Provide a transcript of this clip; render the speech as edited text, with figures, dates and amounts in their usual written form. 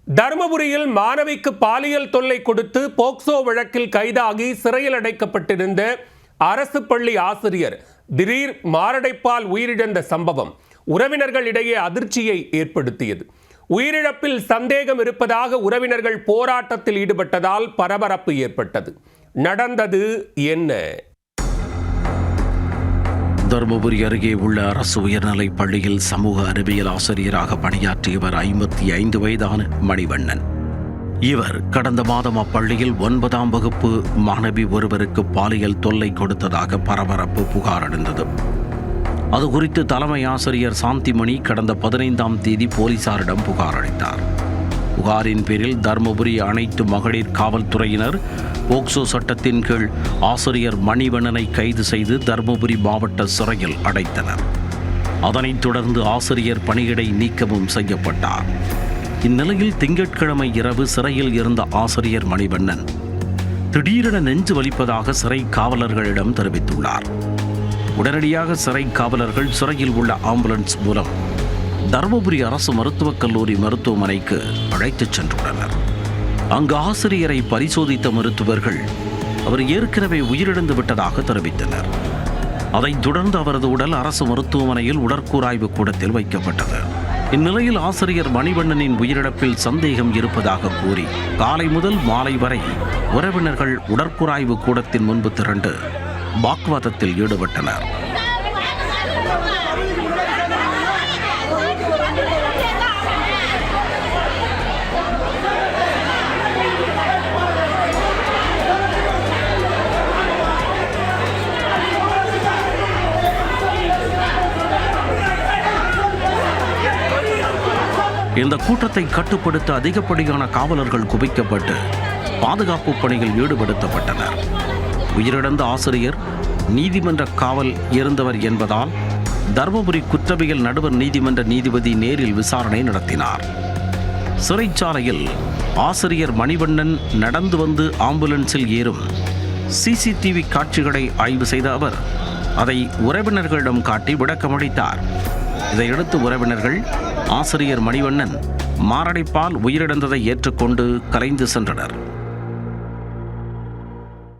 தருமபுரியில் மாணவிக்கு பாலியல் தொல்லை கொடுத்து போக்சோ வழக்கில் கைதாகி சிறையில் அடைக்கப்பட்டிருந்த அரசு பள்ளி ஆசிரியர் திடீர் மாரடைப்பால் உயிரிழந்த சம்பவம் உறவினர்களிடையே அதிர்ச்சியை ஏற்படுத்தியது. உயிரிழப்பில் சந்தேகம் இருப்பதாக உறவினர்கள் போராட்டத்தில் ஈடுபட்டதால் பரபரப்பு ஏற்பட்டது. நடந்தது என்ன? தருமபுரி அருகே உள்ள அரசு உயர்நிலைப் பள்ளியில் சமூக அறிவியல் ஆசிரியராக பணியாற்றியவர் 55 வயதான மணிவண்ணன். இவர் கடந்த மாதம் அப்பள்ளியில் 9ஆம் வகுப்பு மாணவி ஒருவருக்கு பாலியல் தொல்லை கொடுத்ததாக பரபரப்பு புகார் அடைந்தது. அது குறித்து தலைமை ஆசிரியர் சாந்திமணி கடந்த 15ஆம் தேதி போலீசாரிடம் புகார் அளித்தார். புகாரின் பேரில் தருமபுரி அனைத்து மகளிர் காவல்துறையினர் போக்சோ சட்டத்தின் கீழ் ஆசிரியர் மணிவண்ணனை கைது செய்து தருமபுரி மாவட்ட சிறையில் அடைத்தனர். அதனைத் தொடர்ந்து ஆசிரியர் பணியிடை நீக்கமும் செய்யப்பட்டார். இந்நிலையில் திங்கட்கிழமை இரவு சிறையில் இருந்த ஆசிரியர் மணிவண்ணன் திடீரென நெஞ்சு வலிப்பதாக சிறை காவலர்களிடம் தெரிவித்துள்ளார். உடனடியாக சிறை காவலர்கள் சிறையில் உள்ள ஆம்புலன்ஸ் மூலம் தருமபுரி அரசு மருத்துவக் கல்லூரி மருத்துவமனைக்கு அழைத்துச் சென்றுள்ளனர். அங்கு ஆசிரியரை பரிசோதித்த மருத்துவர்கள் அவர் ஏற்கனவே உயிரிழந்து விட்டதாக தெரிவித்தனர். அதைத் தொடர்ந்து அவரது உடல் அரசு மருத்துவமனையில் உடற்கூராய்வு கூடத்தில் வைக்கப்பட்டது. இந்நிலையில் ஆசிரியர் மணிவண்ணனின் உயிரிழப்பில் சந்தேகம் இருப்பதாக கூறி காலை முதல் மாலை வரை உறவினர்கள் உடற்கூராய்வு கூடத்தின் முன்பு திரண்டு வாக்குவாதத்தில் ஈடுபட்டனர். இந்த கூட்டத்தை கட்டுப்படுத்த அதிகப்படியான காவலர்கள் குவிக்கப்பட்டு பாதுகாப்பு பணியில் ஈடுபடுத்தப்பட்டனர். உயிரிழந்த ஆசிரியர் நீதிமன்ற காவல் இருந்தவர் என்பதால் தருமபுரி குற்றவியல் நடுவர் நீதிமன்ற நீதிபதி நேரில் விசாரணை நடத்தினார். சிறைச்சாலையில் ஆசிரியர் மணிவண்ணன் நடந்து வந்து ஆம்புலன்ஸில் ஏறும் சிசிடிவி காட்சிகளை ஆய்வு செய்த அவர் அதை உறவினர்களிடம் காட்டி விளக்கமளித்தார். இதையடுத்து உறவினர்கள் ஆசிரியர் மணிவண்ணன் மாரடைப்பால் உயிரிழந்ததை ஏற்றுக்கொண்டு கலைந்து சென்றனர்.